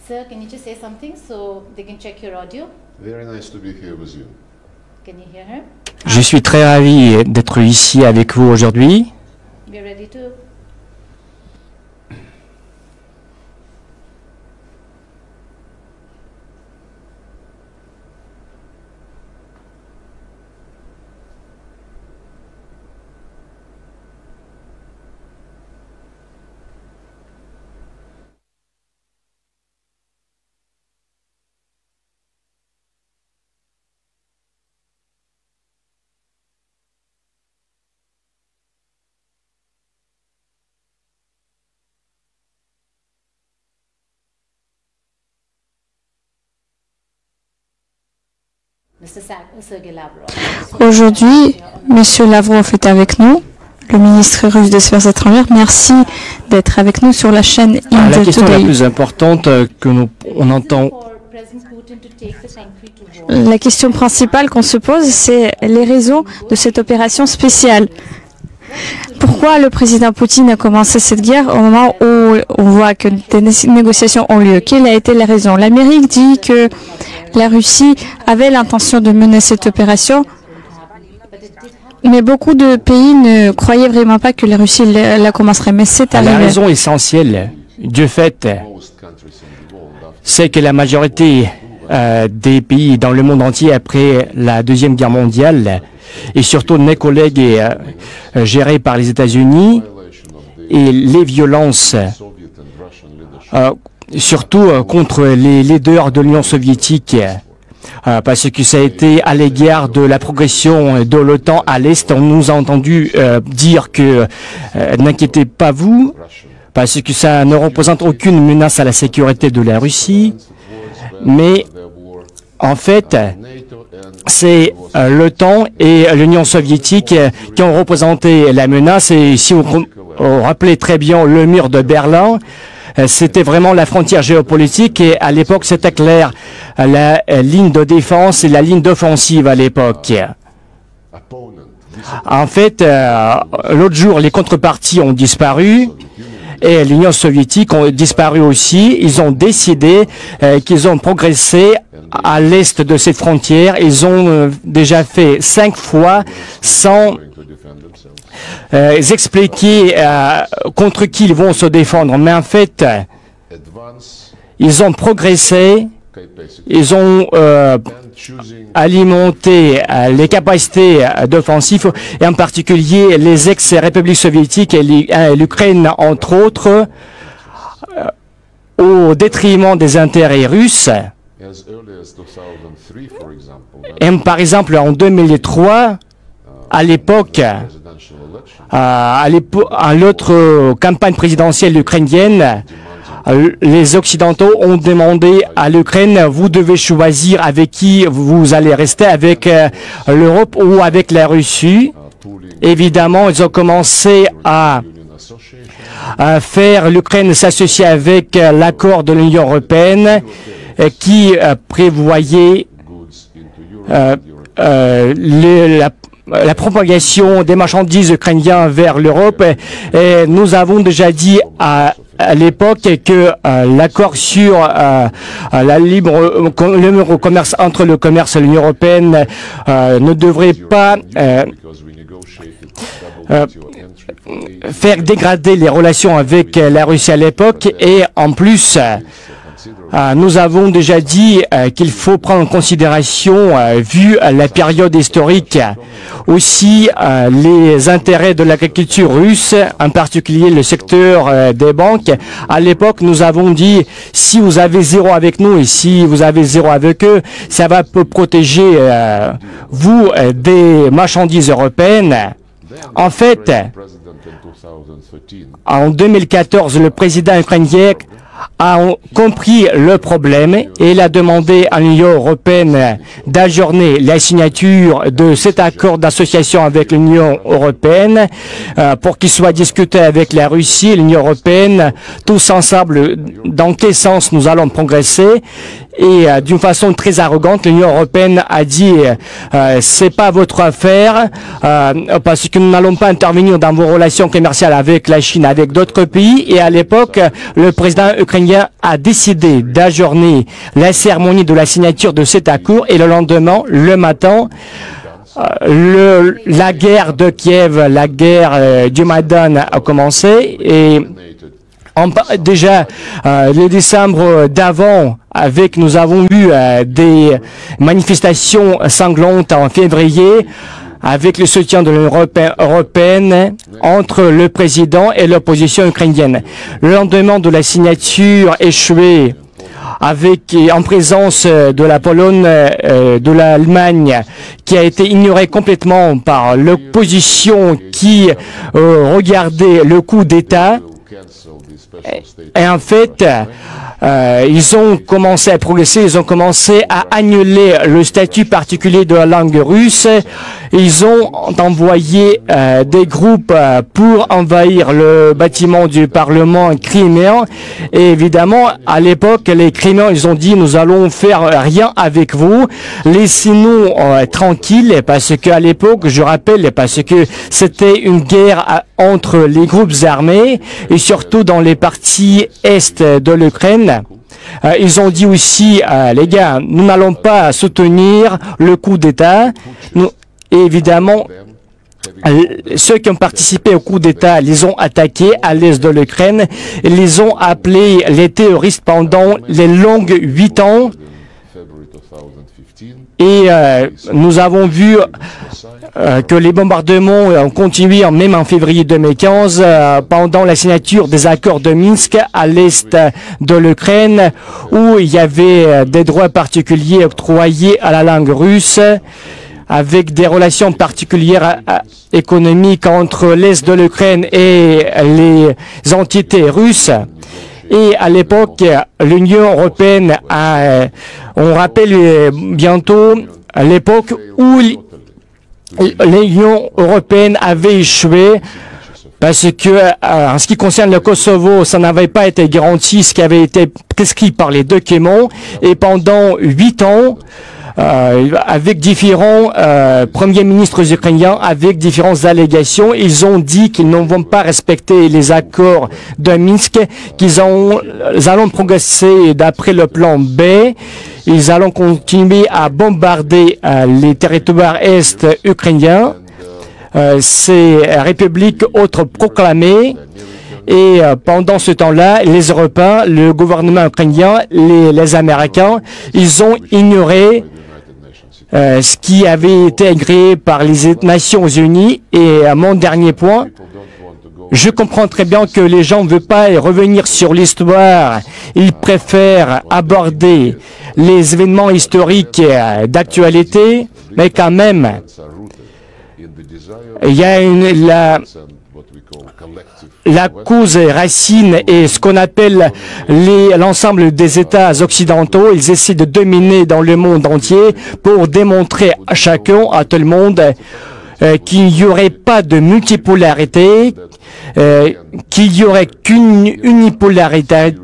Sir, can you just say something so they can check your audio? Very nice to be here with you. Can you hear her? Je suis très ravi d'être ici avec vous aujourd'hui. We're ready to. Sergei Lavrov. Aujourd'hui, M. Lavrov est avec nous, le ministre russe des Affaires étrangères. Merci d'être avec nous sur la chaîne La India question la Today. plus importante que on entend, La question principale qu'on se pose, c'est les raisons de cette opération spéciale. Pourquoi le président Poutine a commencé cette guerre au moment où on voit que des négociations ont lieu? Quelle a été la raison? L'Amérique dit que la Russie avait l'intention de mener cette opération, mais beaucoup de pays ne croyaient vraiment pas que la Russie la commencerait. Mais c'est la arrivé. raison essentielle du fait, c'est que la majorité des pays dans le monde entier après la Deuxième Guerre mondiale, et surtout mes collègues gérés par les États-Unis, et les violences, surtout contre les leaders de l'Union soviétique, parce que ça a été à l'égard de la progression de l'OTAN à l'Est. On nous a entendu dire que n'inquiétez pas vous, parce que ça ne représente aucune menace à la sécurité de la Russie, mais en fait, c'est l'OTAN et l'Union soviétique qui ont représenté la menace. Et si vous rappelez très bien le mur de Berlin, c'était vraiment la frontière géopolitique et à l'époque c'était clair, la ligne de défense et la ligne d'offensive à l'époque. En fait, l'autre jour, les contreparties ont disparu et l'Union soviétique ont disparu aussi. Ils ont décidé qu'ils ont progressé à l'est de cette frontière. Ils ont déjà fait 5 fois sans expliquer contre qui ils vont se défendre. Mais en fait, ils ont progressé, ils ont alimenté les capacités d'offensive, et en particulier les ex-républiques soviétiques et l'Ukraine, entre autres, au détriment des intérêts russes. Et par exemple, en 2003, à l'époque, à l'autre campagne présidentielle ukrainienne, les Occidentaux ont demandé à l'Ukraine, vous devez choisir avec qui vous allez rester, avec l'Europe ou avec la Russie. Évidemment, ils ont commencé à faire l'Ukraine s'associer avec l'accord de l'Union européenne qui prévoyait la propagation des marchandises ukrainiennes vers l'Europe. Et nous avons déjà dit à l'époque que l'accord sur le libre commerce entre le commerce et l'Union européenne ne devrait pas faire dégrader les relations avec la Russie à l'époque. Et en plus, nous avons déjà dit qu'il faut prendre en considération, vu la période historique, aussi les intérêts de l'agriculture russe, en particulier le secteur des banques. À l'époque, nous avons dit, si vous avez 0 avec nous et si vous avez 0 avec eux, ça va protéger vous des marchandises européennes. En fait, en 2014, le président ukrainien a compris le problème et il a demandé à l'Union européenne d'ajourner la signature de cet accord d'association avec l'Union européenne pour qu'il soit discuté avec la Russie et l'Union européenne, tous ensemble, dans quel sens nous allons progresser. Et d'une façon très arrogante, l'Union européenne a dit c'est pas votre affaire parce que nous n'allons pas intervenir dans vos relations commerciales avec la Chine, avec d'autres pays. Et à l'époque, le président ukrainien a décidé d'ajourner la cérémonie de la signature de cet accord. Et le lendemain, le matin, la guerre de Kiev, la guerre du Maïdan a commencé. Et déjà, le décembre d'avant, nous avons eu des manifestations sanglantes en février avec le soutien de l'Union européenne entre le président et l'opposition ukrainienne. Le lendemain de la signature échouée, en présence de la Pologne, de l'Allemagne, qui a été ignorée complètement par l'opposition qui regardait le coup d'État. Et en fait, ils ont commencé à progresser, ils ont commencé à annuler le statut particulier de la langue russe. Ils ont envoyé des groupes pour envahir le bâtiment du Parlement criméen. Et évidemment, à l'époque, les Criméens, ils ont dit, nous allons faire rien avec vous. Laissez-nous tranquilles, parce qu'à l'époque, je rappelle, parce que c'était une guerre entre les groupes armés, et surtout dans les parties est de l'Ukraine. Ils ont dit aussi, les gars, nous n'allons pas soutenir le coup d'État. Et évidemment, ceux qui ont participé au coup d'État les ont attaqués à l'est de l'Ukraine, les ont appelés les terroristes pendant les longues 8 ans. Et nous avons vu que les bombardements ont continué même en février 2015 pendant la signature des accords de Minsk à l'est de l'Ukraine, où il y avait des droits particuliers octroyés à la langue russe, avec des relations particulières économiques entre l'est de l'Ukraine et les entités russes. Et à l'époque, l'Union européenne on rappelle bientôt l'époque où l'Union européenne avait échoué parce que, en ce qui concerne le Kosovo, ça n'avait pas été garanti, ce qui avait été prescrit par les documents. Et pendant 8 ans, avec différents premiers ministres ukrainiens, avec différentes allégations, ils ont dit qu'ils ne vont pas respecter les accords de Minsk, qu'ils allons progresser d'après le plan B. Ils allons continuer à bombarder les territoires est ukrainiens, ces républiques autoproclamées. Et pendant ce temps-là, les Européens, le gouvernement ukrainien, les Américains, ils ont ignoré ce qui avait été agréé par les Nations Unies. Et mon dernier point, je comprends très bien que les gens ne veulent pas revenir sur l'histoire. Ils préfèrent aborder les événements historiques d'actualité, mais quand même, il y a la cause racine et ce qu'on appelle l'ensemble des États occidentaux. Ils essaient de dominer dans le monde entier pour démontrer à chacun, à tout le monde, qu'il n'y aurait pas de multipolarité, qu'il n'y aurait qu'une unipolarité.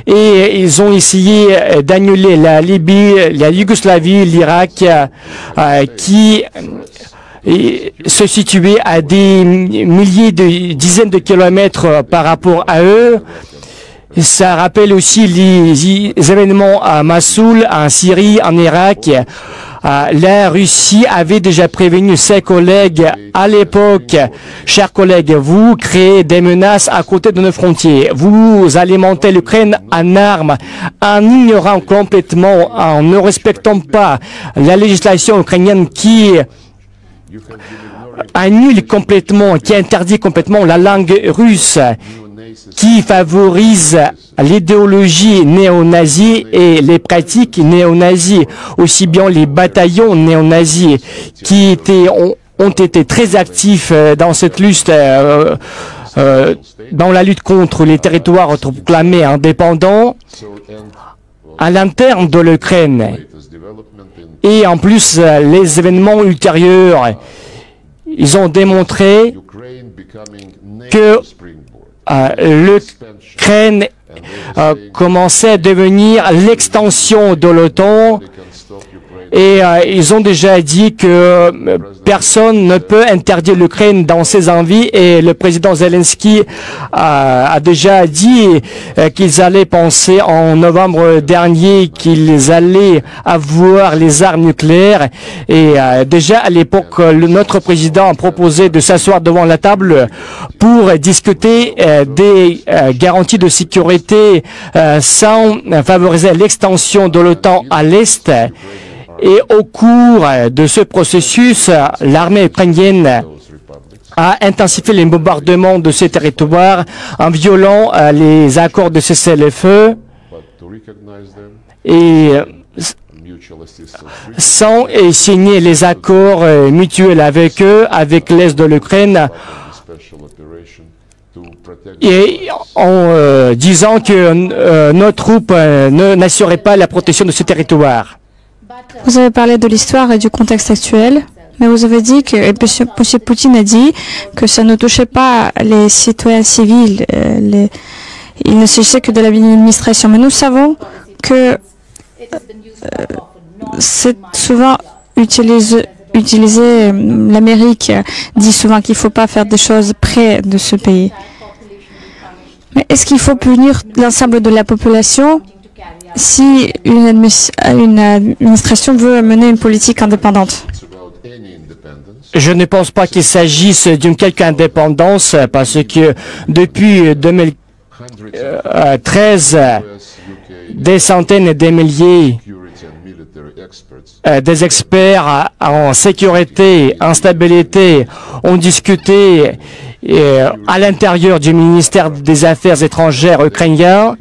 Et ils ont essayé d'annuler la Libye, la Yougoslavie, l'Irak, qui se situait à des dizaines de kilomètres par rapport à eux. Ça rappelle aussi les événements à Mossoul, en Syrie, en Irak. La Russie avait déjà prévenu ses collègues à l'époque. Chers collègues, vous créez des menaces à côté de nos frontières. Vous alimentez l'Ukraine en armes, en ignorant complètement, en ne respectant pas la législation ukrainienne qui annule complètement, qui interdit complètement la langue russe, qui favorise l'idéologie néo-nazie et les pratiques néo-nazies, aussi bien les bataillons néo-nazis qui ont été très actifs dans cette lutte, dans la lutte contre les territoires autoproclamés indépendants à l'interne de l'Ukraine. Et en plus, les événements ultérieurs, ils ont démontré que l'Ukraine commençait à devenir l'extension de l'OTAN. Et ils ont déjà dit que personne ne peut interdire l'Ukraine dans ses envies. Et le président Zelensky a déjà dit qu'ils allaient penser en novembre dernier qu'ils allaient avoir les armes nucléaires. Et déjà à l'époque, notre président a proposé de s'asseoir devant la table pour discuter des garanties de sécurité sans favoriser l'extension de l'OTAN à l'Est. Et au cours de ce processus, l'armée ukrainienne a intensifié les bombardements de ces territoires en violant les accords de cessez-le-feu et sans signer les accords mutuels avec eux, avec l'Est de l'Ukraine, et en disant que nos troupes n'assuraient pas la protection de ce territoire. Vous avez parlé de l'histoire et du contexte actuel, mais vous avez dit que M. Poutine a dit que ça ne touchait pas les citoyens civils. Il ne s'agissait que de l'administration. Mais nous savons que c'est souvent utilisé. L'Amérique dit souvent qu'il ne faut pas faire des choses près de ce pays. Mais est-ce qu'il faut punir l'ensemble de la population si une administration veut mener une politique indépendante? Je ne pense pas qu'il s'agisse d'une quelque indépendance parce que depuis 2013, des centaines et des milliers des experts en sécurité, en stabilité ont discuté à l'intérieur du ministère des Affaires étrangères ukrainien.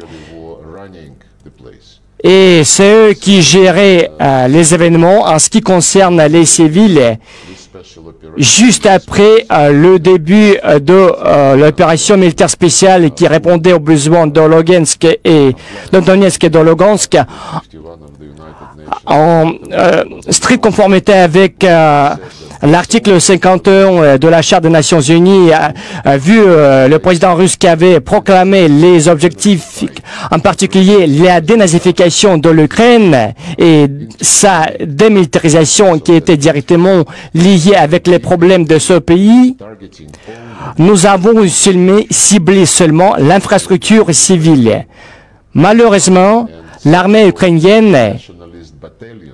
Et c'est eux qui géraient les événements en ce qui concerne les civils. Juste après le début de l'opération militaire spéciale qui répondait aux besoins de Lugansk et de Donetsk et de Lugansk, en stricte conformité avec l'article 51 de la Charte des Nations Unies, vu le président russe qui avait proclamé les objectifs, en particulier la dénazification de l'Ukraine et sa démilitarisation qui était directement liée avec les problèmes de ce pays, nous avons ciblé seulement l'infrastructure civile. Malheureusement, l'armée ukrainienne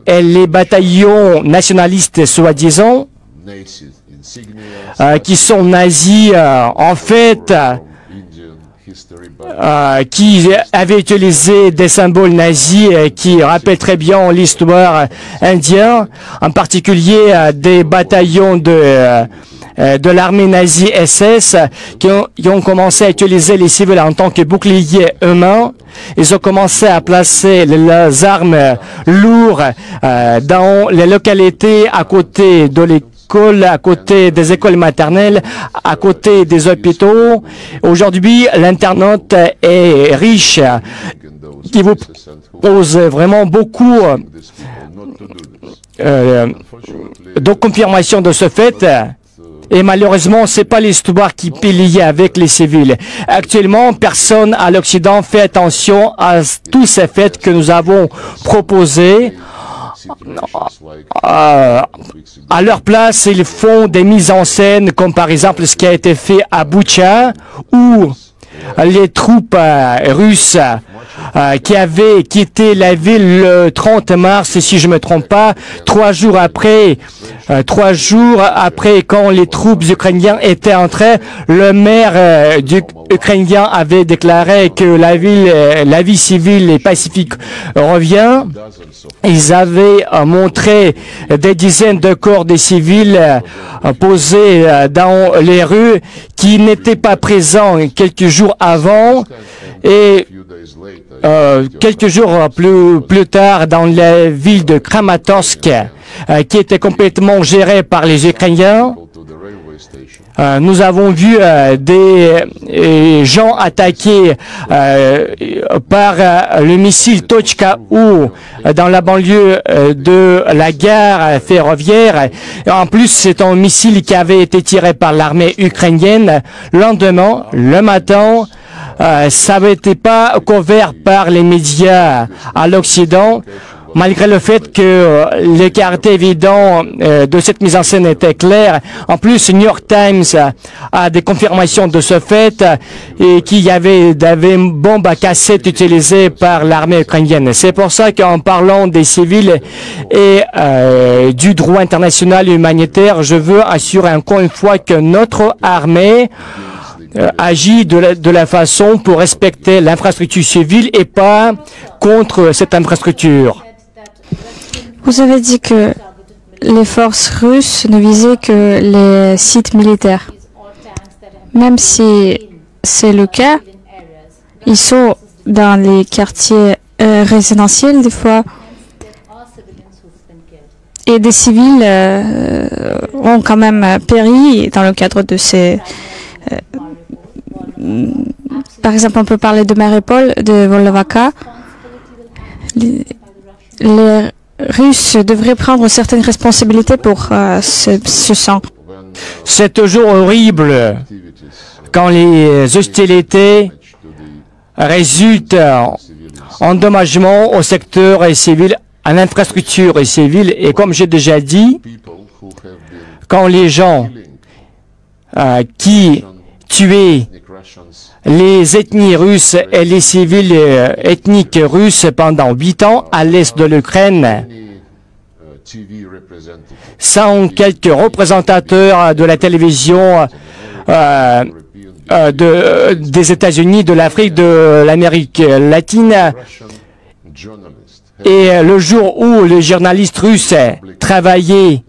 et les bataillons nationalistes soi-disant, qui sont nazis, en fait, qui avaient utilisé des symboles nazis qui rappellent très bien l'histoire indienne, en particulier des bataillons de l'armée nazie SS qui ont commencé à utiliser les civils en tant que boucliers humains. Ils ont commencé à placer les armes lourdes dans les localités à côté de l'école, à côté des écoles maternelles, à côté des hôpitaux. Aujourd'hui, l'Internet est riche, qui vous pose vraiment beaucoup de confirmation de ce fait. Et malheureusement, c'est pas l'histoire qui est liée avec les civils. Actuellement, personne à l'Occident fait attention à tous ces faits que nous avons proposés. À leur place, ils font des mises en scène, comme par exemple ce qui a été fait à Boutcha, où les troupes russes qui avaient quitté la ville le 30 mars, si je ne me trompe pas, 3 jours après quand les troupes ukrainiennes étaient entrées, le maire ukrainien avait déclaré que la vie civile et pacifique revient. Ils avaient montré des dizaines de corps des civils posés dans les rues qui n'étaient pas présents quelques jours avant et quelques jours plus tard dans la ville de Kramatorsk qui était complètement gérée par les Ukrainiens. Nous avons vu des gens attaqués par le missile Tochka-U dans la banlieue de la gare ferroviaire. Et en plus, c'est un missile qui avait été tiré par l'armée ukrainienne. Le lendemain, le matin, ça n'était pas couvert par les médias à l'Occident, malgré le fait que le caractère évident de cette mise en scène était clair. En plus, New York Times a des confirmations de ce fait et qu'il y avait des bombes à cassette utilisées par l'armée ukrainienne. C'est pour ça qu'en parlant des civils et du droit international humanitaire, je veux assurer encore une fois que notre armée agit de la façon pour respecter l'infrastructure civile et pas contre cette infrastructure. Vous avez dit que les forces russes ne visaient que les sites militaires. Même si c'est le cas, ils sont dans les quartiers résidentiels des fois. Et des civils ont quand même péri dans le cadre de ces... par exemple, on peut parler de Mariupol, de Volnovakha. Les Russes devraient prendre certaines responsabilités pour ce sang. C'est toujours horrible quand les hostilités résultent en endommagement au secteur civil, à l'infrastructure civile. Et comme j'ai déjà dit, quand les gens qui tuaient les ethnies russes et les civils ethniques russes pendant 8 ans à l'est de l'Ukraine, sans quelques représentateurs de la télévision des États-Unis, de l'Afrique, de l'Amérique latine, et le jour où les journalistes russes travaillaient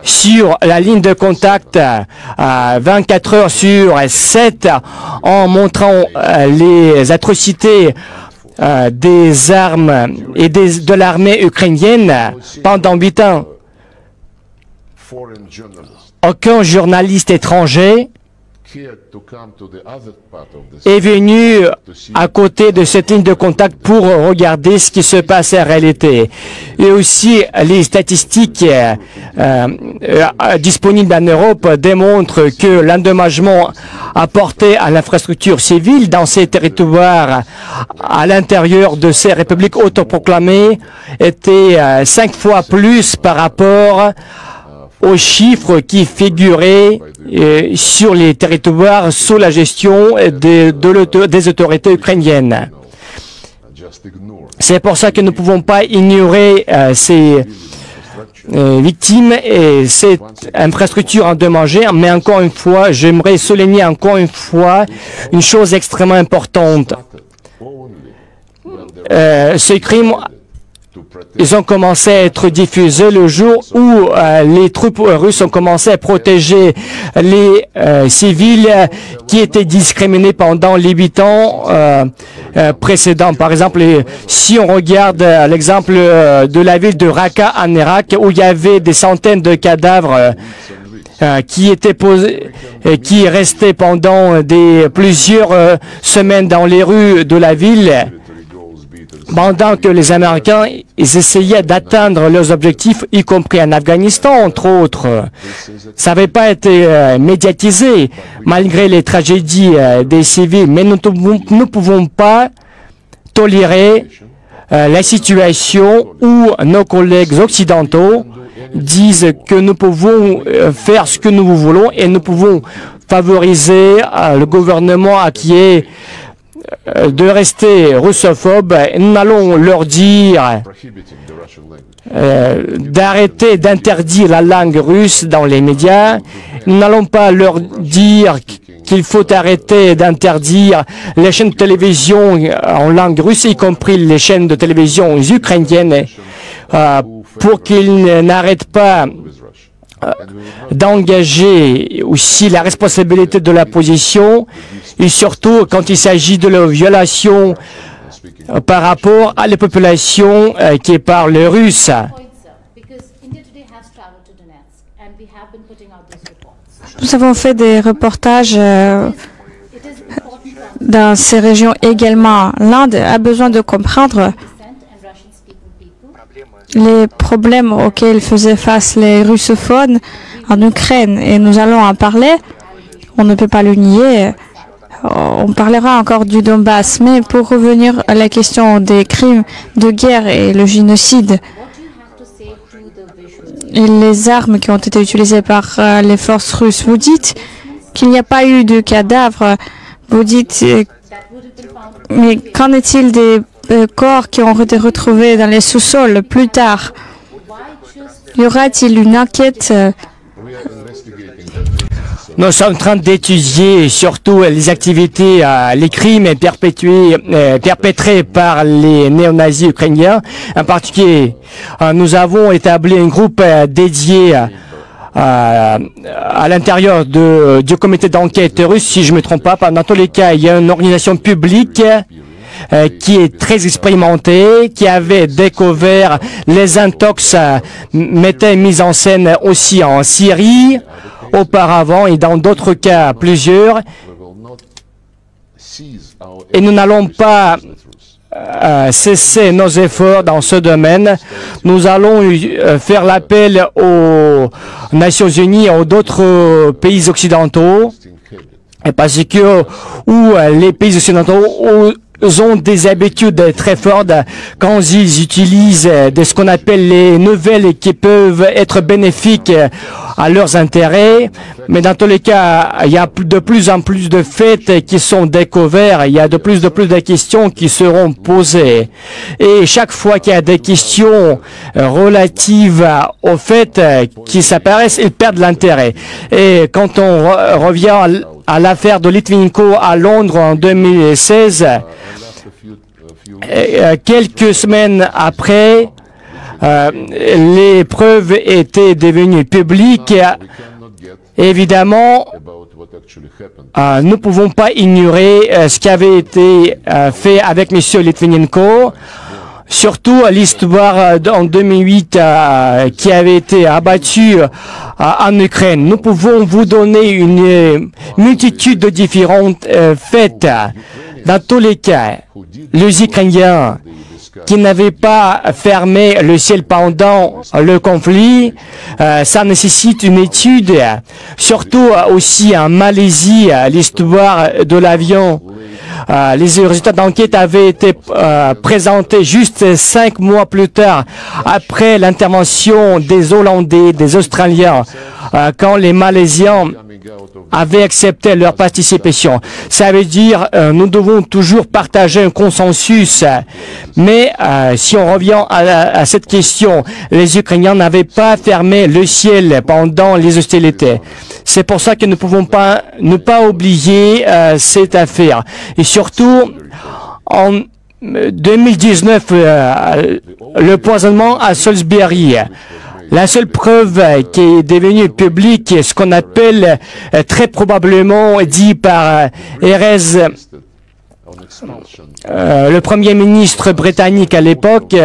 sur la ligne de contact 24 heures sur 7 en montrant les atrocités des armes et de l'armée ukrainienne pendant 8 ans. Aucun journaliste étranger est venu à côté de cette ligne de contact pour regarder ce qui se passe en réalité. Et aussi, les statistiques disponibles en Europe démontrent que l'endommagement apporté à l'infrastructure civile dans ces territoires à l'intérieur de ces républiques autoproclamées était 5 fois plus par rapport aux chiffres qui figuraient sur les territoires sous la gestion des autorités ukrainiennes. C'est pour ça que nous ne pouvons pas ignorer ces victimes et cette infrastructure endommagée. Mais encore une fois, j'aimerais souligner encore une fois une chose extrêmement importante. Ces crimes, ils ont commencé à être diffusés le jour où les troupes russes ont commencé à protéger les civils qui étaient discriminés pendant les 8 ans précédents. Par exemple, si on regarde l'exemple de la ville de Raqqa en Irak, où il y avait des centaines de cadavres qui étaient posés, qui restaient pendant plusieurs semaines dans les rues de la ville, pendant que les Américains ils essayaient d'atteindre leurs objectifs, y compris en Afghanistan, entre autres. Ça n'avait pas été médiatisé, malgré les tragédies des civils. Mais nous ne pouvons pas tolérer la situation où nos collègues occidentaux disent que nous pouvons faire ce que nous voulons et nous pouvons favoriser le gouvernement qui est de rester russophobe. Nous allons leur dire d'arrêter d'interdire la langue russe dans les médias. Nous n'allons pas leur dire qu'il faut arrêter d'interdire les chaînes de télévision en langue russe, y compris les chaînes de télévision ukrainiennes, pour qu'ils n'arrêtent pas d'engager aussi la responsabilité de la position, et surtout quand il s'agit de la violation par rapport à la population qui parle russe. Nous avons fait des reportages dans ces régions également. L'Inde a besoin de comprendre les problèmes auxquels faisaient face les russophones en Ukraine. Et nous allons en parler. On ne peut pas le nier. on parlera encore du Donbass, mais pour revenir à la question des crimes de guerre et le génocide What do you have to say to the visuals? et les armes qui ont été utilisées par les forces russes, vous dites qu'il n'y a pas eu de cadavres, vous dites, That would have been found. mais qu'en est-il des corps qui ont été retrouvés dans les sous-sols plus tard? Why just Y aura-t-il une enquête We are investigating that. Nous sommes en train d'étudier surtout les activités, les crimes perpétrés par les néo-nazis ukrainiens. En particulier, nous avons établi un groupe dédié à l'intérieur du comité d'enquête russe, si je ne me trompe pas. Dans tous les cas, il y a une organisation publique qui est très expérimentée, qui avait découvert les intox mis en scène aussi en Syrie auparavant et dans d'autres cas plusieurs. We will not cease our Et nous n'allons pas efforts with Russia. cesser nos efforts dans ce domaine. Nous allons faire l'appel aux Nations Unies et aux d'autres pays occidentaux, parce que les pays occidentaux ont des habitudes très fortes quand ils utilisent de ce qu'on appelle les nouvelles qui peuvent être bénéfiques à leurs intérêts. Mais dans tous les cas, il y a de plus en plus de faits qui sont découverts. Il y a de plus de questions qui seront posées. Et chaque fois qu'il y a des questions relatives aux faits qui s'apparaissent, ils perdent l'intérêt. Et quand on revient à l'affaire de Litvinenko à Londres en 2016, quelques semaines après, les preuves étaient devenues publiques. Évidemment, nous ne pouvons pas ignorer ce qui avait été fait avec M. Litvinenko, surtout l'histoire en 2008 qui avait été abattue en Ukraine. Nous pouvons vous donner une multitude de différentes faits. Dans tous les cas, les Ukrainiens qui n'avaient pas fermé le ciel pendant le conflit, ça nécessite une étude, surtout aussi en Malaisie, l'histoire de l'avion. Les résultats d'enquête avaient été présentés juste 5 mois plus tard, après l'intervention des Hollandais, des Australiens, quand les Malaisiens avaient accepté leur participation. Ça veut dire nous devons toujours partager un consensus. Mais si on revient à cette question, les Ukrainiens n'avaient pas fermé le ciel pendant les hostilités. C'est pour ça que nous ne pouvons pas ne pas oublier cette affaire. Et surtout, en 2019, le poisonnement à Salisbury. La seule preuve qui est devenue publique, ce qu'on appelle très probablement dit par Erez, le Premier ministre britannique à l'époque,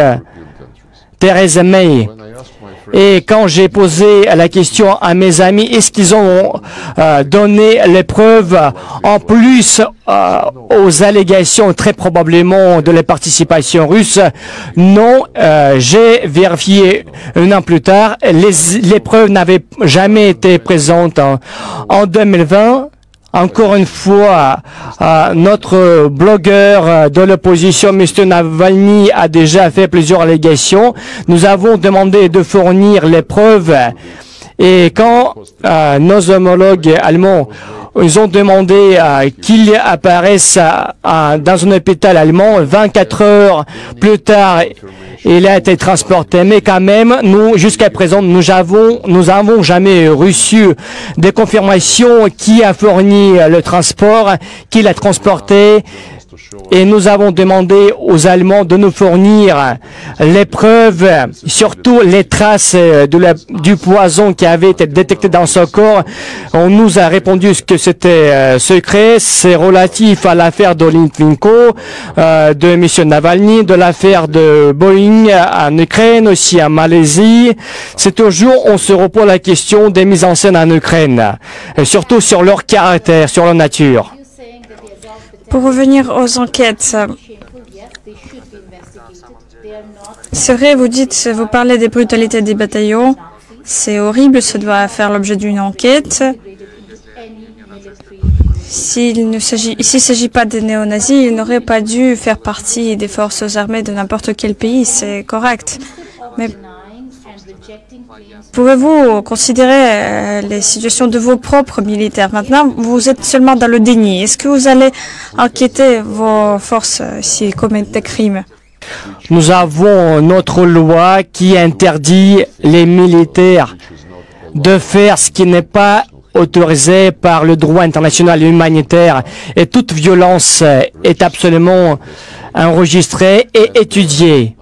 Theresa May. Et quand j'ai posé la question à mes amis, est-ce qu'ils ont donné les preuves en plus aux allégations très probablement de la participation russe? Non, j'ai vérifié un an plus tard. Les preuves n'avaient jamais été présentes en 2020. Encore une fois, notre blogueur de l'opposition, M. Navalny, a déjà fait plusieurs allégations. Nous avons demandé de fournir les preuves. Et quand nos homologues allemands ils ont demandé qu'il apparaisse dans un hôpital allemand, 24 heures plus tard, il a été transporté. Mais quand même, nous, jusqu'à présent, nous avons jamais reçu des confirmations qui a fourni le transport, qui l'a transporté. Et nous avons demandé aux Allemands de nous fournir les preuves, surtout les traces du poison qui avait été détecté dans son corps. On nous a répondu que c'était secret. C'est relatif à l'affaire de Litvinenko, de M. Navalny, de l'affaire de Boeing en Ukraine, aussi en Malaisie. C'est toujours, on se repose la question des mises en scène en Ukraine, surtout sur leur caractère, sur leur nature. Pour revenir aux enquêtes, c'est vrai, vous parlez des brutalités des bataillons, c'est horrible, ça doit faire l'objet d'une enquête. s'il ne s'agit pas des néo-nazis, il n'aurait pas dû faire partie des forces armées de n'importe quel pays, c'est correct. Mais pouvez-vous considérer les situations de vos propres militaires? Maintenant, vous êtes seulement dans le déni. Est-ce que vous allez enquêter vos forces s'ils commettent des crimes? Nous avons notre loi qui interdit les militaires de faire ce qui n'est pas autorisé par le droit international et humanitaire, et toute violence est absolument enregistrée et étudiée.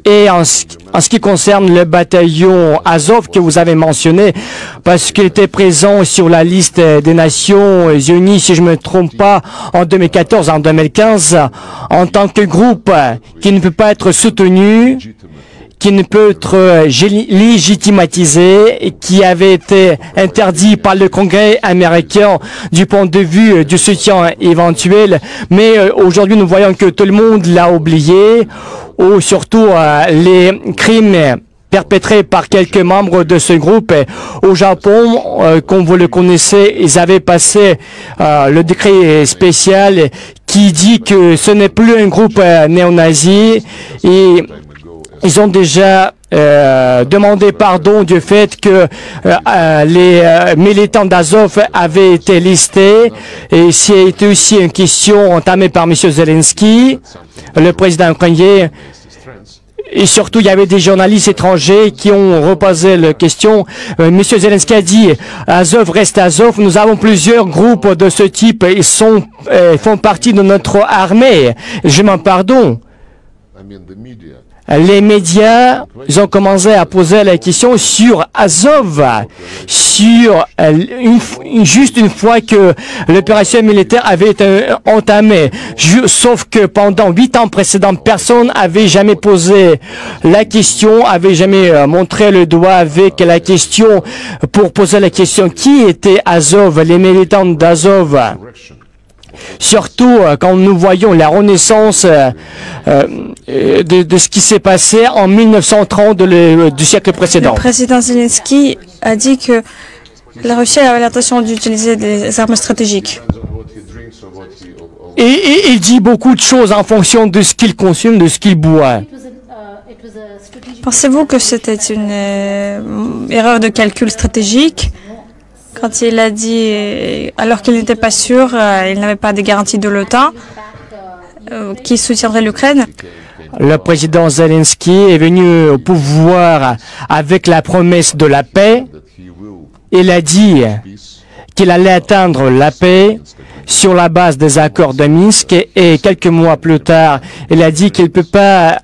Et en ce qui concerne le bataillon Azov que vous avez mentionné, parce qu'il était présent sur la liste des Nations Unies, si je ne me trompe pas, en 2014, en 2015, en tant que groupe qui ne peut pas être soutenu, qui ne peut être légitimatisé, qui avait été interdit par le Congrès américain du point de vue du soutien éventuel. Mais aujourd'hui, nous voyons que tout le monde l'a oublié, ou surtout les crimes perpétrés par quelques membres de ce groupe. Au Japon, comme vous le connaissez, ils avaient passé le décret spécial qui dit que ce n'est plus un groupe néo-nazi, et ils ont déjà demandé pardon du fait que les militants d'Azov avaient été listés, et c'était aussi une question entamée par M. Zelensky, le président ukrainien. Et surtout, il y avait des journalistes étrangers qui ont reposé la question. M. Zelensky a dit « Azov reste Azov, nous avons plusieurs groupes de ce type, ils font partie de notre armée. » Je m'en pardonne. Les médias, ils ont commencé à poser la question sur Azov, sur juste une fois que l'opération militaire avait été entamée. Sauf que pendant 8 ans précédents, personne n'avait jamais posé la question, avait jamais montré le doigt avec la question pour poser la question qui était Azov, les militants d'Azov. Surtout quand nous voyons la renaissance de ce qui s'est passé en 1930 du siècle précédent. Le président Zelensky a dit que la Russie avait l'intention d'utiliser des armes stratégiques. Et il dit beaucoup de choses en fonction de ce qu'il consomme, de ce qu'il boit. Pensez-vous que c'était une erreur de calcul stratégique? Quand il a dit, alors qu'il n'était pas sûr, il n'avait pas de garantie de l'OTAN, qui soutiendrait l'Ukraine. Le président Zelensky est venu au pouvoir avec la promesse de la paix. Il a dit qu'il allait atteindre la paix sur la base des accords de Minsk, et quelques mois plus tard, il a dit qu'il ne peut pas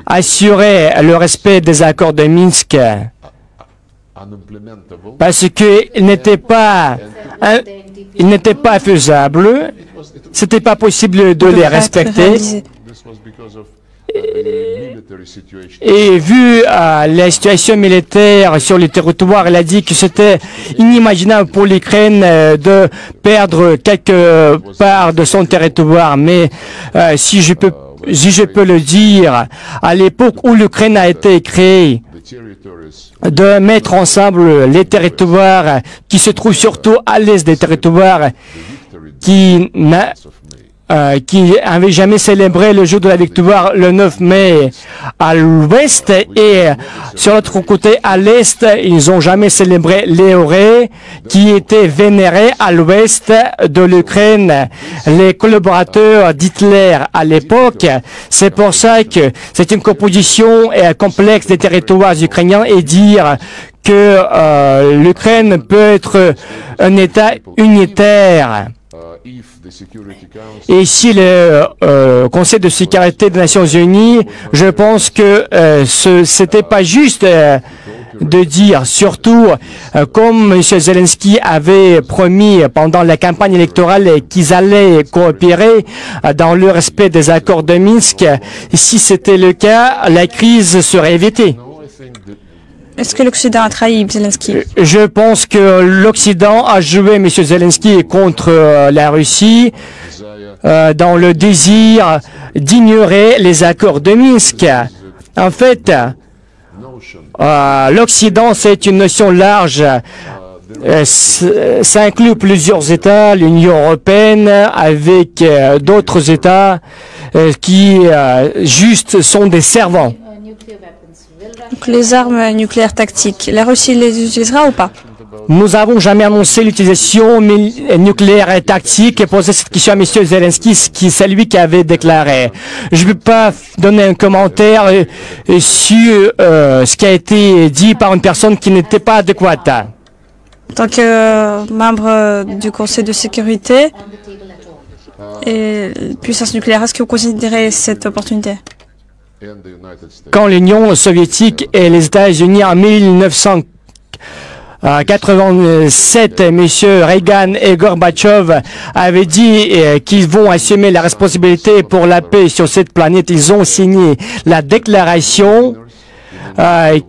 assurer le respect des accords de Minsk parce qu'il n'était pas faisable, c'était pas possible de les respecter. Et vu la situation militaire sur le territoire, il a dit que c'était inimaginable pour l'Ukraine de perdre quelque part de son territoire. Mais si je peux le dire, à l'époque où l'Ukraine a été créée, de mettre ensemble les territoires qui se trouvent surtout à l'est des territoires qui n'avaient jamais célébré le jour de la victoire le 9 mai à l'ouest, et sur l'autre côté à l'est, ils n'ont jamais célébré l'Eoré qui était vénéré à l'ouest de l'Ukraine, les collaborateurs d'Hitler à l'époque. C'est pour ça que c'est une composition complexe des territoires ukrainiens, et dire que l'Ukraine peut être un État unitaire. Et si le Conseil de sécurité des Nations Unies, je pense que c'était pas juste de dire, surtout comme M. Zelensky avait promis pendant la campagne électorale qu'ils allaient coopérer dans le respect des accords de Minsk. Si c'était le cas, la crise serait évitée. Est-ce que l'Occident a trahi Zelensky? Je pense que l'Occident a joué M. Zelensky contre la Russie dans le désir d'ignorer les accords de Minsk. En fait, l'Occident, c'est une notion large ça inclut plusieurs États, l'Union européenne, avec d'autres États qui juste sont des servants. Nuclear weapons. Will Russia Donc, les armes nucléaires tactiques, la Russie les utilisera ou pas? Nous n'avons jamais annoncé l'utilisation nucléaire et tactique et posé cette question à M. Zelensky, c'est lui qui avait déclaré. Je ne peux pas donner un commentaire sur ce qui a été dit par une personne qui n'était pas adéquate. En tant que membre du Conseil de sécurité on the table at all? et puissance nucléaire, est-ce que vous considérez cette opportunité? And the United States. Quand l'Union soviétique et les États-Unis en 1987, M. Reagan et Gorbatchev avaient dit qu'ils vont assumer la responsabilité pour la paix sur cette planète. Ils ont signé la déclaration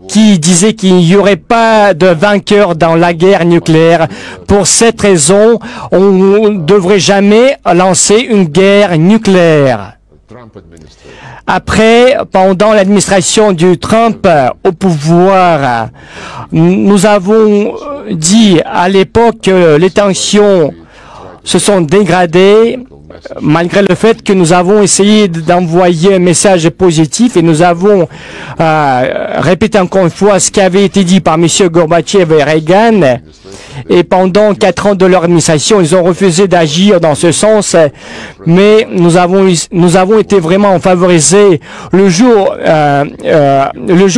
qui disait qu'il n'y aurait pas de vainqueur dans la guerre nucléaire. Pour cette raison, on ne devrait jamais lancer une guerre nucléaire. Trump administration. Après, pendant l'administration du Trump au pouvoir, nous avons dit à l'époque que les tensions se sont dégradées malgré le fait que nous avons essayé d'envoyer un message positif et nous avons répété encore une fois ce qui avait été dit par M. Gorbatchev et Reagan. Et pendant 4 ans de leur administration, ils ont refusé d'agir dans ce sens. Mais nous avons été vraiment favorisés le jour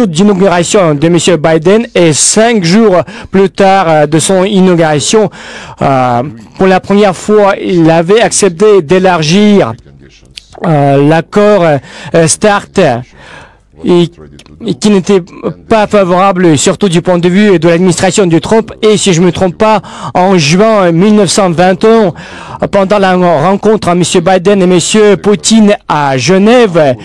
d'inauguration de M. Biden et 5 jours plus tard de son inauguration, pour la première fois, il avait accepté d'élargir l'accord START et qui n'était pas favorable, surtout du point de vue de l'administration de Trump. Et si je ne me trompe pas, en juin 1921, pendant la rencontre entre M. Biden et M. Poutine à Genève,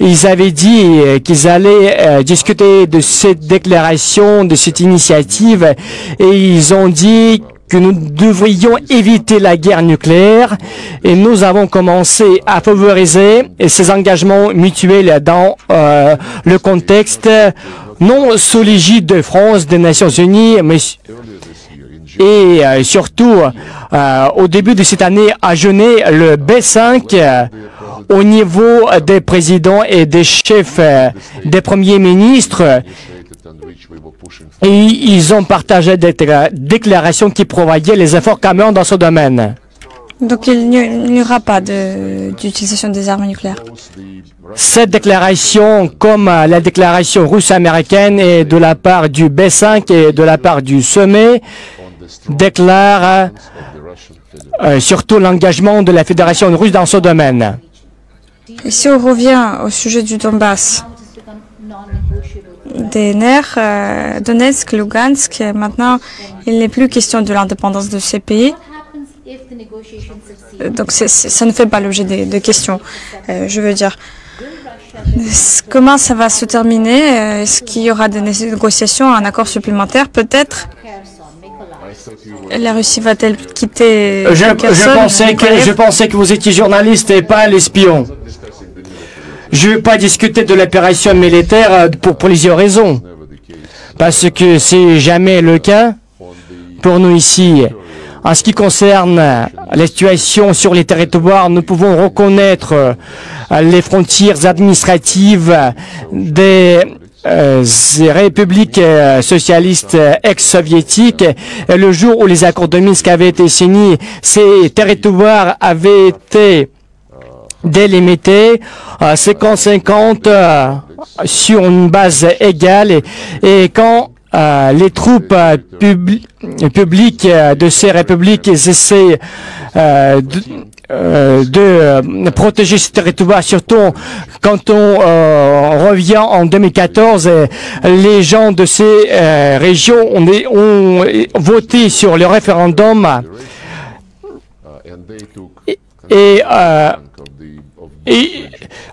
ils avaient dit qu'ils allaient discuter de cette déclaration, de cette initiative, et ils ont dit que nous devrions éviter la guerre nucléaire et nous avons commencé à favoriser ces engagements mutuels dans le contexte non sous l'égide de France, des Nations Unies, mais et surtout au début de cette année à Genève, le B5 au niveau des présidents et des chefs des premiers ministres. Et ils ont partagé des déclarations qui prévoyaient les efforts communs dans ce domaine. Donc il n'y aura pas d'utilisation des armes nucléaires. Cette déclaration, comme la déclaration russe-américaine et de la part du B5 et de la part du sommet, déclare surtout l'engagement de la Fédération russe dans ce domaine. Et si on revient au sujet du Donbass, DNR, Donetsk, Lugansk, maintenant il n'est plus question de l'indépendance de ces pays. Donc ça ne fait pas l'objet de questions, je veux dire. Comment ça va se terminer? Est-ce qu'il y aura des négociations, un accord supplémentaire? Peut-être la Russie va-t-elle quitter Je pensais que vous étiez journaliste et pas l'espion. Je ne veux pas discuter de l'opération militaire pour plusieurs raisons. Parce que c'est jamais le cas pour nous ici. En ce qui concerne la situation sur les territoires, nous pouvons reconnaître les frontières administratives des républiques socialistes ex-soviétiques. Le jour où les accords de Minsk avaient été signés, ces territoires avaient été délimités 50-50 sur une base égale et quand les troupes publiques de ces républiques essaient de protéger ce territoire, surtout quand on revient en 2014, les gens de ces régions ont voté sur le référendum et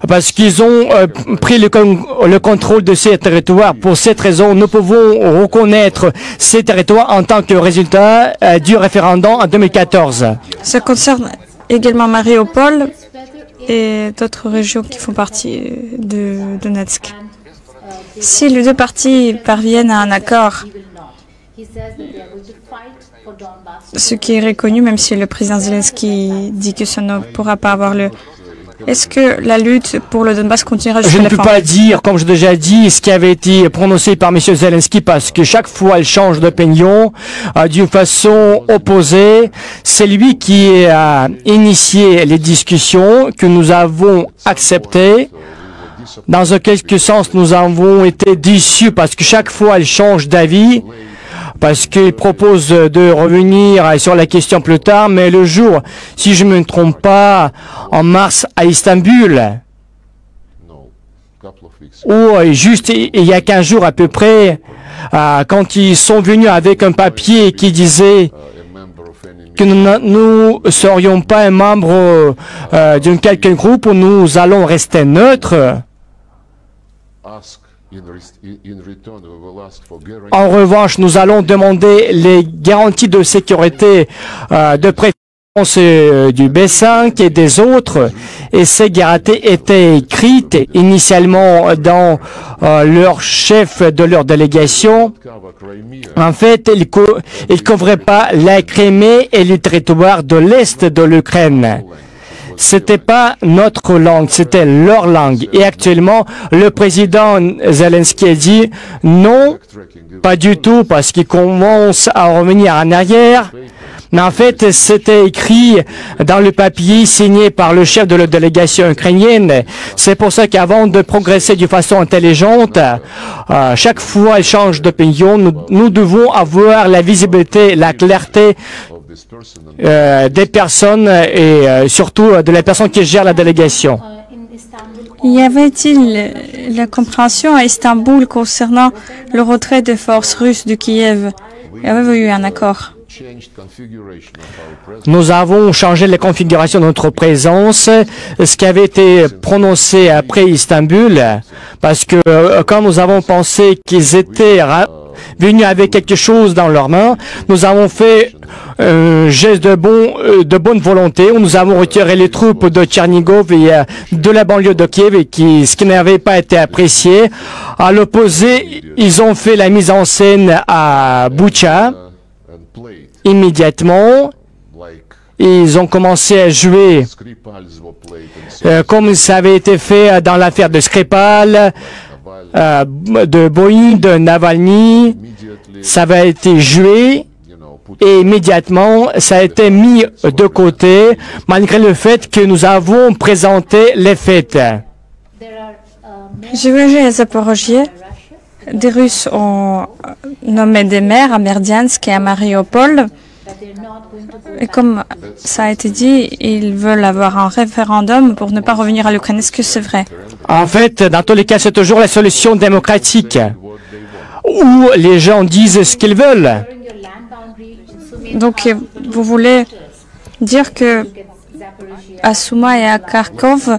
parce qu'ils ont pris le contrôle de ces territoires. Pour cette raison, nous pouvons reconnaître ces territoires en tant que résultat du référendum en 2014. Ça concerne également Mariupol et d'autres régions qui font partie de Donetsk. Si les deux parties parviennent à un accord, for Donbass. ce qui est reconnu, même si le président Zelensky dit que ça ne pourra pas avoir lieu. Est-ce que la lutte pour le Donbass continuera Je jusqu'à ne la peux fin? pas dire, comme je l'ai déjà dit, ce qui avait été prononcé par M. Zelensky parce que chaque fois il change d'opinion d'une façon opposée. C'est lui qui a initié les discussions que nous avons acceptées. Dans un quelque sens, nous avons été déçus parce que chaque fois il change d'avis, parce qu'il propose de revenir sur la question plus tard, mais le jour, si je ne me trompe pas, en mars à Istanbul, No, couple of weeks. ou juste il y a 15 jours à peu près, quand ils sont venus avec un papier qui disait A member of any que nous ne serions pas un membre d'un quelqu'un groupe, où nous allons rester neutres. ask in return, we will ask for guarantee. En revanche, nous allons demander les garanties de sécurité de préférence du B5 et des autres. Et ces garanties étaient écrites initialement dans leur chef de leur délégation. Cover Crimea. En fait, ils ne couvraient pas la Crimée et les territoires de l'Est de l'Ukraine. C'était pas notre langue, c'était leur langue. Et actuellement, le président Zelensky a dit non, pas du tout, parce qu'il commence à revenir en arrière. Mais en fait, c'était écrit dans le papier signé par le chef de la délégation ukrainienne. C'est pour ça qu'avant de progresser de façon intelligente, chaque fois il change d'opinion, nous devons avoir la visibilité, la clarté Of this person and des personnes et surtout de la personne qui gère la délégation. In Istanbul, Y avait-il la compréhension à Istanbul concernant le retrait des forces russes de Kiev? Y avait-il eu un accord? changed configuration of our presence. Nous avons changé la configuration de notre présence, ce qui avait été prononcé après Istanbul, parce que quand nous avons pensé qu'ils étaient venus avec quelque chose dans leurs mains, nous avons fait un geste de bonne volonté, où nous avons retiré les troupes de Tchernigov et de la banlieue de Kiev, et ce qui n'avait pas été apprécié. À l'opposé, ils ont fait la mise en scène à Butcha. And played Immédiatement, like ils ont commencé à jouer Skripals were played and so comme ça avait été fait dans l'affaire de Skripal, de Boeing, de Navalny. immediately, Ça avait été joué put et immédiatement ça a été mis de côté, malgré le fait que nous avons présenté les faits. there are many J'ai voyagé à Zaporogie. Des Russes ont nommé des maires à Berdiansk et à Mariupol. but they're not going to go Et comme ça a été dit, ils veulent avoir un référendum pour ne pas revenir à l'Ukraine. Est-ce que c'est vrai? En fait, dans tous les cas, c'est toujours la solution démocratique, où les gens disent ce qu'ils veulent. during your land boundary in Sumy, Donc, vous voulez dire que Zaporizhia. à Souma et à Kharkov,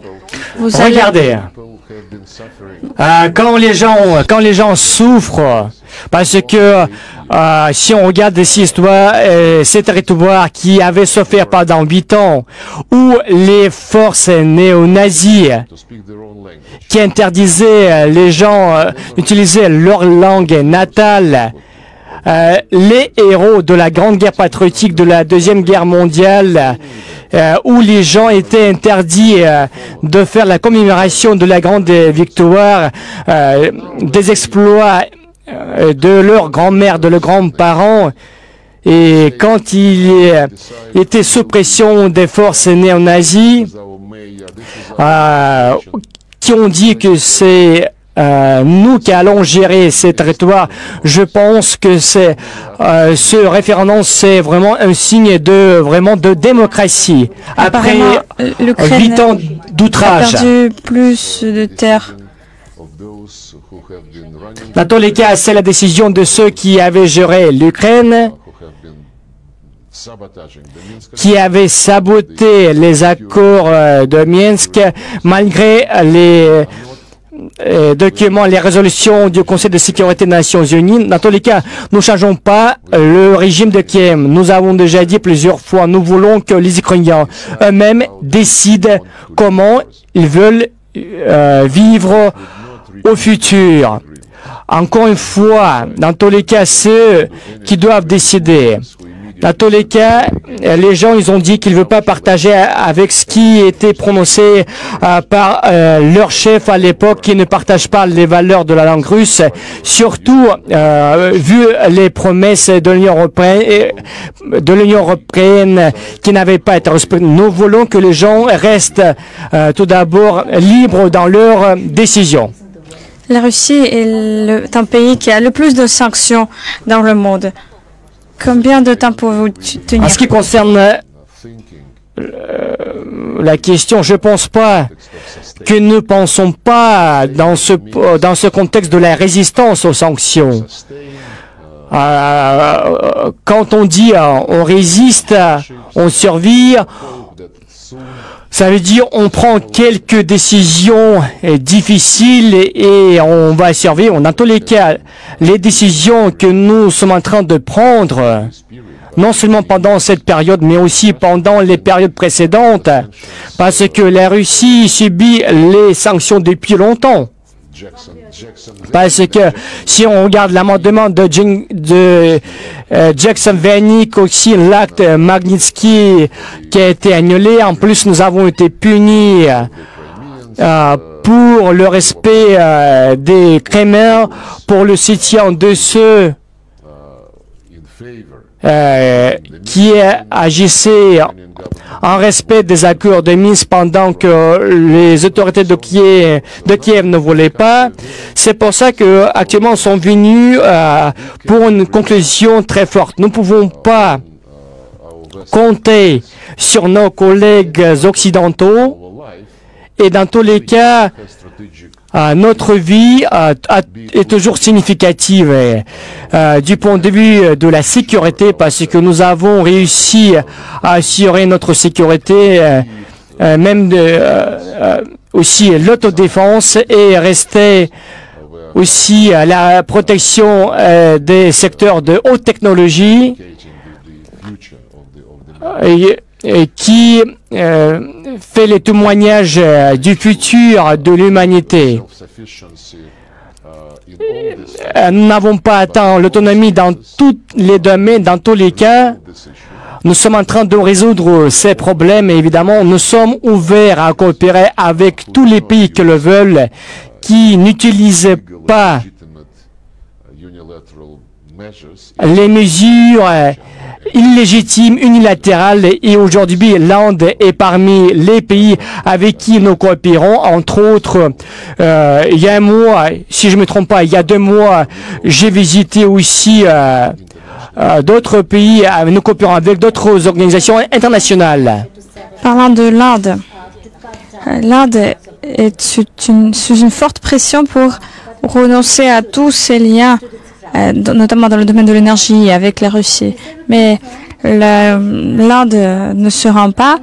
vous allez... Regardez. people have been suffering. Quand les gens souffrent, parce que si on regarde ces histoires, ces territoires qui avaient souffert pendant 8 ans, où les forces néo-nazies To speak their own language. qui interdisaient les gens d'utiliser leur langue natale, les héros de la Grande Guerre patriotique de la Deuxième Guerre mondiale, où les gens étaient interdits de faire la commémoration de la grande victoire, des exploits de leur grand-mère, de leurs grands-parents. Et quand il était sous pression des forces néo-nazies, Our mayor, this is our qui ont dit que c'est nous qui allons gérer ces territoires, je pense que ce référendum, c'est vraiment un signe de démocratie. Après Apparemment, 8 l'Ukraine ans a d'outrage. perdu plus de terres. of those who have been running, Dans tous les cas, c'est la décision de ceux qui avaient géré l'Ukraine, who have been sabotaging the Minsk qui avaient saboté les accords de Minsk, malgré les documents, les résolutions du Conseil de sécurité des Nations Unies. Dans tous les cas, nous ne changeons pas le régime de Kiev. Nous avons déjà dit plusieurs fois, nous voulons que les Ukrainiens eux-mêmes décident comment ils veulent vivre au futur. Encore une fois, dans tous les cas, ceux qui doivent décider, Dans tous les cas, les gens, ils ont dit qu'ils ne veulent pas partager avec ce qui était prononcé par leur chef à l'époque, qui ne partage pas les valeurs de la langue russe, surtout vu les promesses de l'Union européenne qui n'avaient pas été respectées. Nous voulons que les gens restent tout d'abord libres dans leurs décisions. La Russie est un pays qui a le plus de sanctions dans le monde. Combien de temps pouvez-vous tenir? En ce qui concerne la question, je ne pense pas que nous ne pensons pas dans ce contexte de la résistance aux sanctions. Quand on dit on résiste, on survit, ça veut dire on prend quelques décisions difficiles et on va survivre. Dans tous les cas, les décisions que nous sommes en train de prendre, non seulement pendant cette période, mais aussi pendant les périodes précédentes, parce que la Russie subit les sanctions depuis longtemps. Parce que si on regarde l'amendement de Jackson-Vanik, aussi l'acte Magnitsky qui a été annulé, en plus nous avons été punis pour le respect des Kremlins, pour le soutien de ceux qui agissaient en respect des accords de Minsk pendant que les autorités de Kiev ne voulaient pas. C'est pour ça que actuellement nous sommes venus pour une conclusion très forte. Nous ne pouvons pas compter sur nos collègues occidentaux et dans tous les cas, notre vie est toujours significative du point de vue de la sécurité parce que nous avons réussi à assurer notre sécurité, même aussi l'autodéfense et rester aussi la protection des secteurs de haute technologie qui fait les témoignages du futur de l'humanité. Nous n'avons pas atteint l'autonomie dans tous les domaines, dans tous les cas. Nous sommes en train de résoudre ces problèmes et évidemment, nous sommes ouverts à coopérer avec tous les pays qui le veulent, qui n'utilisent pas les mesures illégitimes, unilatérales, et aujourd'hui l'Inde est parmi les pays avec qui nous coopérons. Entre autres, il y a un mois, si je ne me trompe pas, il y a 2 mois, j'ai visité aussi d'autres pays, nous coopérons avec d'autres organisations internationales. Parlant de l'Inde, l'Inde est sous une forte pression pour renoncer à tous ces liens, notamment dans le domaine de l'énergie avec la Russie. Mais l'Inde ne se rend pas.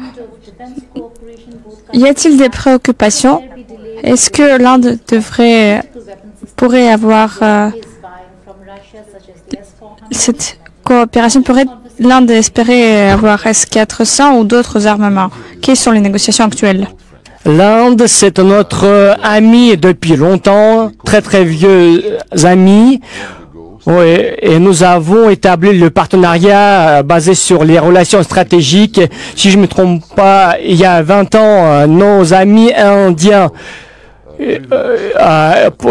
Y a-t-il des préoccupations? Est-ce que l'Inde pourrait avoir cette coopération? Pourrait l'Inde espérer avoir S-400 ou d'autres armements? Quelles sont les négociations actuelles? L'Inde, c'est notre ami depuis longtemps, très vieux amis. Oui, et nous avons établi le partenariat basé sur les relations stratégiques. Si je ne me trompe pas, il y a 20 ans, nos amis indiens ils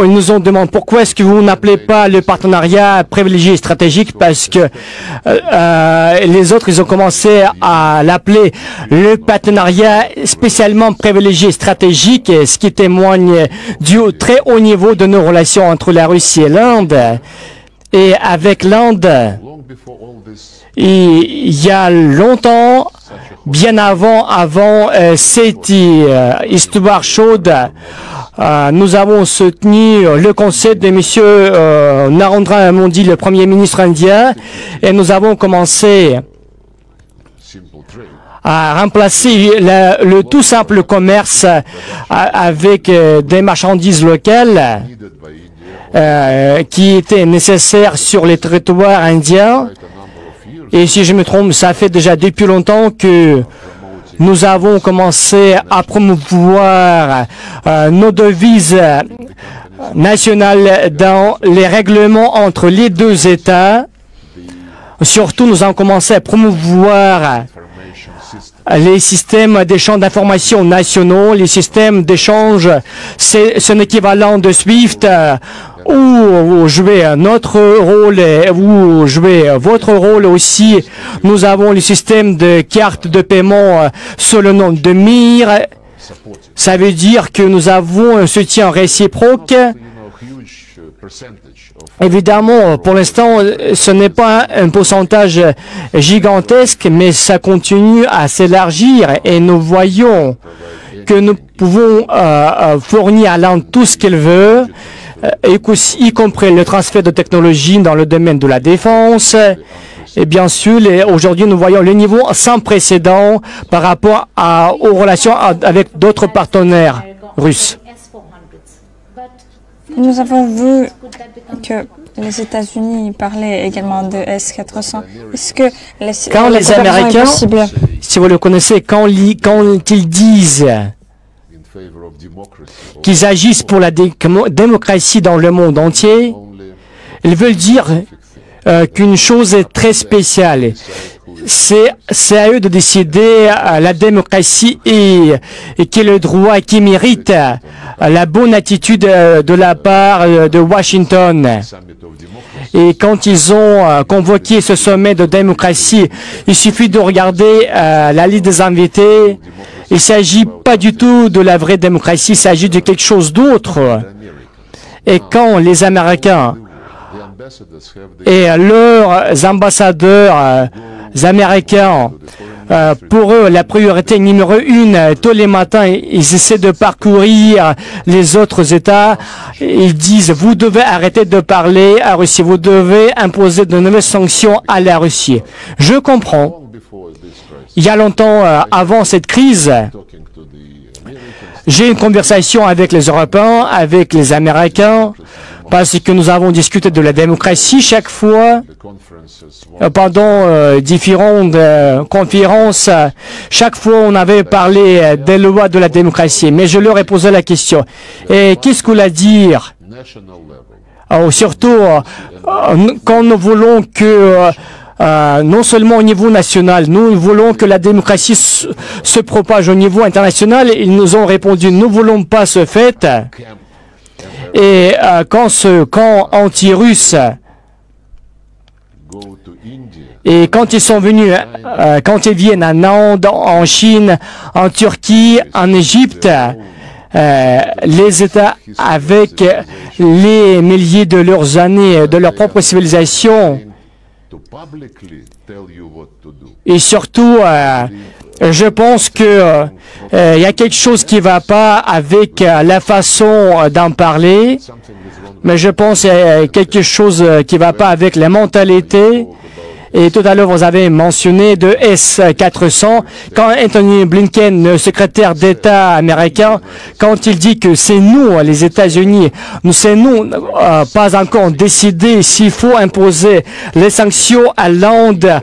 nous ont demandé pourquoi est-ce que vous n'appelez pas le partenariat privilégié stratégique, parce que les autres ils ont commencé à l'appeler le partenariat spécialement privilégié stratégique, ce qui témoigne du très haut niveau de nos relations entre la Russie et l'Inde. Et avec l'Inde, il y a longtemps, bien avant cette histoire chaude, nous avons soutenu le conseil de M. Narendra Modi, le Premier ministre indien, et nous avons commencé à remplacer le tout simple commerce avec des marchandises locales qui étaient nécessaires sur les territoires indiens. Et si je me trompe, ça fait déjà depuis longtemps que nous avons commencé à promouvoir nos devises nationales dans les règlements entre les deux États. Surtout, nous avons commencé à promouvoir information system. les systèmes d'échange d'informations nationaux, les systèmes d'échange, c'est un équivalent de SWIFT où vous jouez notre rôle et vous jouez votre rôle aussi. Nous avons le système de cartes de paiement sous le nom de MIR. Supported. Ça veut dire que nous avons un soutien réciproque. Huge percentage of Évidemment, pour l'instant, ce n'est pas un pourcentage gigantesque, mais ça continue à s'élargir et nous voyons que nous pouvons fournir à l'Inde tout ce qu'elle veut, y compris le transfert de technologie dans le domaine de la défense. Et bien sûr, aujourd'hui, nous voyons le niveau sans précédent par rapport aux relations avec d'autres partenaires russes. Nous avons vu que les États-Unis parlaient également de S-400. Est-ce que Quand la les coopération est Américains, possible? si vous le connaissez, quand ils disent in favor of democracy. qu'ils agissent pour la démocratie dans le monde entier, Only ils veulent dire qu'une chose est très spéciale. C'est à eux de décider la démocratie et quel est le droit qui mérite la bonne attitude de la part de Washington. summit of democracy. Et quand ils ont convoqué ce sommet de démocratie, il suffit de regarder la liste des invités. Il ne s'agit pas du tout de la vraie démocratie, il s'agit de quelque chose d'autre. Et quand les Américains The ambassadors have the et leurs ambassadeurs américains, pour eux, la priorité numéro une, tous les matins, ils essaient de parcourir les autres États. Ils disent, vous devez arrêter de parler à Russie, vous devez imposer de nouvelles sanctions à la Russie. Je comprends. long before this crisis. Il y a longtemps, avant cette crise, Talking to the Americans, j'ai une conversation avec les Européens, avec les Américains, parce que nous avons discuté de la démocratie chaque fois. the conferences Pendant différentes conférences, chaque fois on avait parlé des lois de la démocratie, mais je leur ai posé la question. Et qu'est-ce que vous voulez dire? national level. Surtout quand nous voulons que non seulement au niveau national, nous voulons que la démocratie se propage au niveau international. Ils nous ont répondu, nous ne voulons pas ce fait. Et quand ce camp anti-russe Go to India. et quand ils sont venus, quand ils viennent en Inde, en Chine, en Turquie, en Égypte, les États avec les milliers de leurs années de leur propre civilisation, To publicly tell you what to do. et surtout, je pense que il y a quelque chose qui va pas avec la façon d'en parler, Something is wrong. mais je pense qu'il y a quelque chose qui va pas avec la mentalité. Et tout à l'heure, vous avez mentionné de S-400. Quand Anthony Blinken, le secrétaire d'État américain, quand il dit que c'est nous, les États-Unis, c'est nous, pas encore décidé s'il faut imposer les sanctions à l'Inde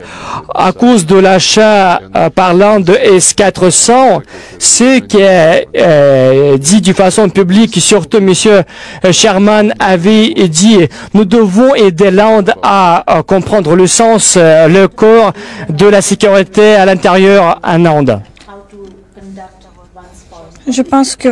à cause de l'achat par l'Inde de S-400, c'est qui est dit de façon publique, surtout M. Sherman avait dit, nous devons aider l'Inde à comprendre le sens, le corps de la sécurité à l'intérieur en Inde. Je pense que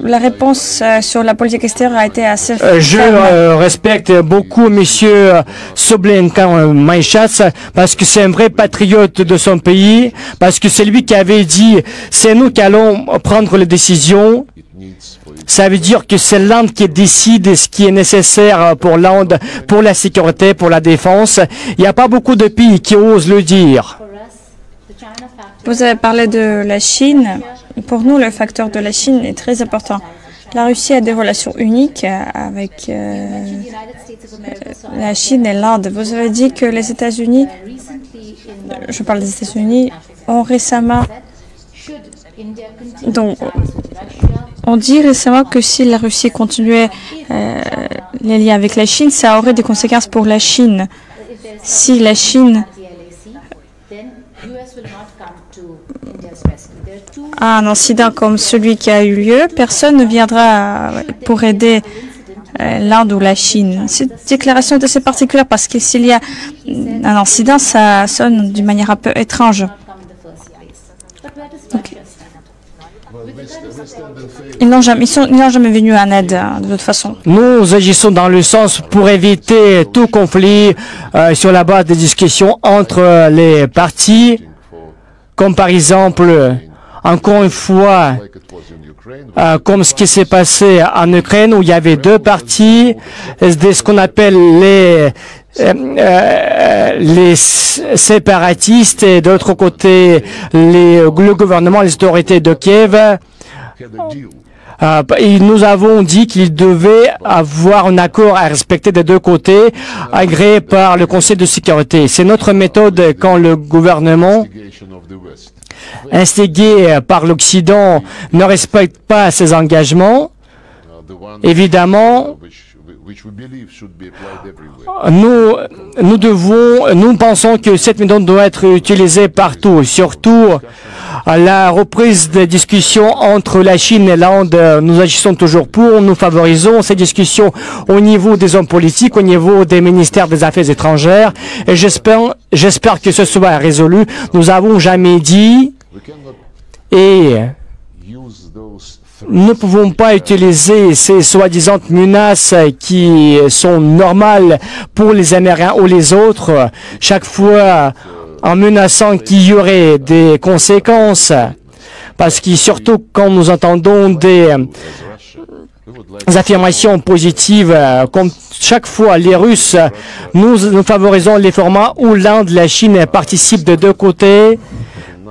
la réponse sur la politique extérieure a été assez Je ferme. respecte beaucoup Monsieur Soblenkan Maïchas parce que c'est un vrai patriote de son pays, parce que c'est lui qui avait dit c'est nous qui allons prendre les décisions. It needs for it. Ça veut dire que c'est l'Inde qui décide ce qui est nécessaire pour l'Inde, pour la sécurité, pour la défense. Il n'y a pas beaucoup de pays qui osent le dire. Vous avez parlé de la Chine. Pour nous, le facteur de la Chine est très important. La Russie a des relations uniques avec la Chine et l'Inde. Vous avez dit que les États-Unis, je parle des États-Unis, ont récemment, donc, on dit récemment que si la Russie continuait les liens avec la Chine, ça aurait des conséquences pour la Chine. Si la Chine a un incident comme celui qui a eu lieu, personne ne viendra pour aider l'Inde ou la Chine. Cette déclaration est assez particulière parce que s'il y a un incident, ça sonne d'une manière un peu étrange. Donc, ils n'ont jamais venu en aide de toute façon. Nous agissons dans le sens pour éviter tout conflit sur la base des discussions entre les partis, comme par exemple, encore une fois, comme ce qui s'est passé en Ukraine où il y avait deux partis, ce qu'on appelle les séparatistes et d'autre côté le gouvernement, les autorités de Kiev. Et nous avons dit qu'il devait avoir un accord à respecter des deux côtés, agréé par le Conseil de sécurité. C'est notre méthode quand le gouvernement, instigé par l'Occident, ne respecte pas ses engagements. Évidemment, nous pensons que cette méthode doit être utilisée partout, surtout à la reprise des discussions entre la Chine et l'Inde. Nous agissons toujours pour, nous favorisons ces discussions au niveau des hommes politiques, au niveau des ministères des Affaires étrangères, et j'espère que ce soit résolu. Nous n'avons jamais dit et nous ne pouvons pas utiliser ces soi-disant menaces qui sont normales pour les Américains ou les autres, chaque fois en menaçant qu'il y aurait des conséquences. Parce que surtout quand nous entendons des affirmations positives, comme chaque fois les Russes, nous favorisons les formats où l'Inde, la Chine participent de deux côtés.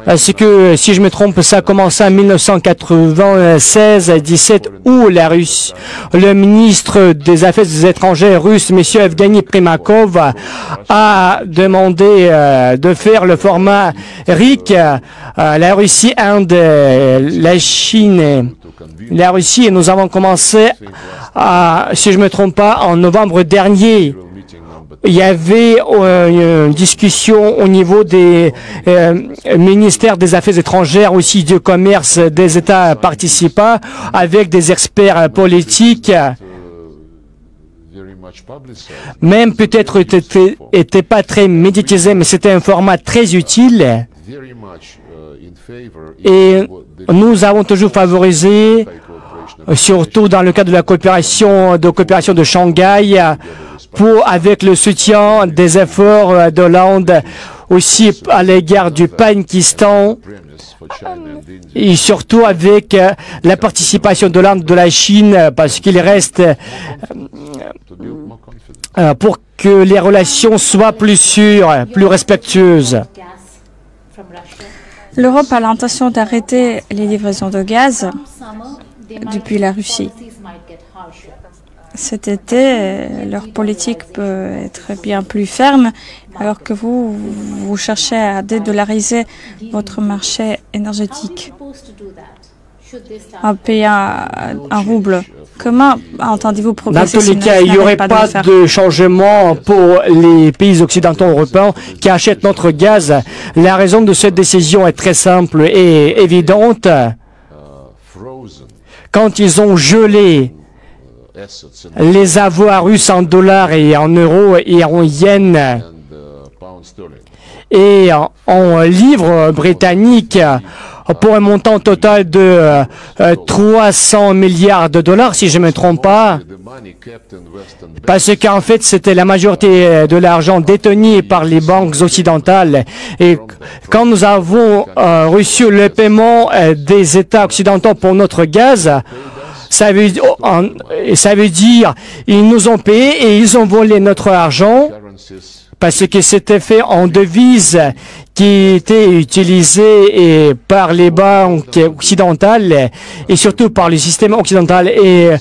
Parce que, si je me trompe, ça a commencé en 1996-17 où le ministre des Affaires étrangères russe, M. Evgeny Primakov, a demandé de faire le format RIC, la Russie, Inde, la Chine, la Russie, et nous avons commencé, si je me trompe pas, en novembre dernier. Il y avait une discussion au niveau des ministères des Affaires étrangères, aussi du commerce des États participants, avec des experts politiques. Même peut-être était pas très médiatisé, mais c'était un format très utile. Et nous avons toujours favorisé, surtout dans le cadre de la coopération de Shanghai, avec le soutien des efforts de l'Inde, aussi à l'égard du Pakistan, et surtout avec la participation de l'Inde, de la Chine, parce qu'il reste pour que les relations soient plus sûres, plus respectueuses. L'Europe a l'intention d'arrêter les livraisons de gaz depuis la Russie. Cet été, leur politique peut être bien plus ferme, alors que vous cherchez à dédollariser votre marché énergétique en payant un rouble. Comment entendez-vous progresser? Dans tous les cas, il n'y aurait pas de changement pour les pays occidentaux européens qui achètent notre gaz. La raison de cette décision est très simple et évidente. Quand ils ont gelé les avoirs russes en dollars et en euros et en yens et en livres britanniques pour un montant total de 300 milliards de dollars, si je ne me trompe pas, parce qu'en fait, c'était la majorité de l'argent détenu par les banques occidentales. Et quand nous avons reçu le paiement des États occidentaux pour notre gaz, ça veut dire ils nous ont payé et ils ont volé notre argent parce que c'était fait en devises qui étaient utilisées par les banques occidentales et surtout par le système occidental. Et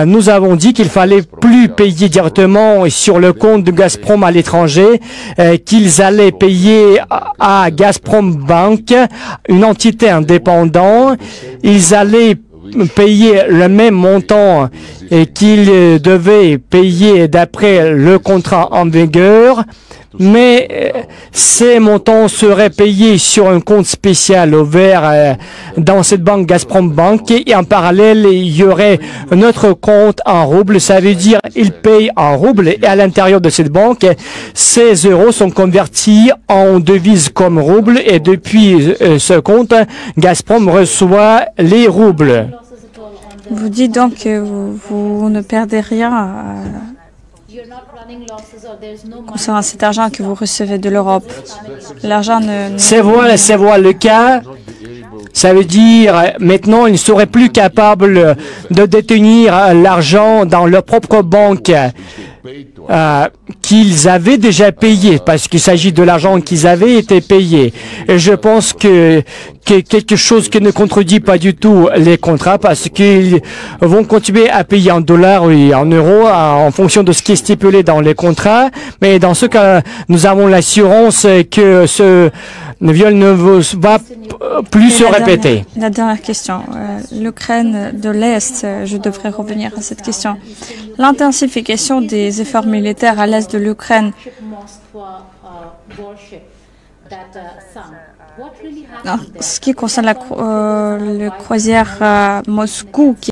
nous avons dit qu'il fallait plus payer directement sur le compte de Gazprom à l'étranger, qu'ils allaient payer à Gazprom Bank, une entité indépendante. Ils allaient payer le même montant et qu'ils devaient payer d'après le contrat en vigueur, mais ces montants seraient payés sur un compte spécial ouvert dans cette banque Gazprom Bank et en parallèle, il y aurait un autre compte en roubles. Ça veut dire ils payent en roubles et à l'intérieur de cette banque, ces euros sont convertis en devises comme roubles et depuis ce compte, Gazprom reçoit les roubles. losses at all on the, Vous dites donc que vous ne perdez rien you're not running losses or there's no money. concernant cet argent que vous recevez de l'Europe. L'argent ne... C'est voilà le cas. Ça veut dire maintenant ils ne seraient plus capables de détenir l'argent dans leur propre banque qu'ils avaient déjà payé parce qu'il s'agit de l'argent qu'ils avaient été payé. Et je pense que quelque chose qui ne contredit pas du tout les contrats parce qu'ils vont continuer à payer en dollars et en euros en fonction de ce qui est stipulé dans les contrats. Mais dans ce cas, nous avons l'assurance que ce viol ne va plus se répéter. La dernière question. L'Ukraine de l'Est, je devrais revenir à cette question. L'intensification des efforts militaires à l'Est de l'Ukraine, Moskva warship that sunk. What really en happened there? ce qui concerne le croisière Moscou qui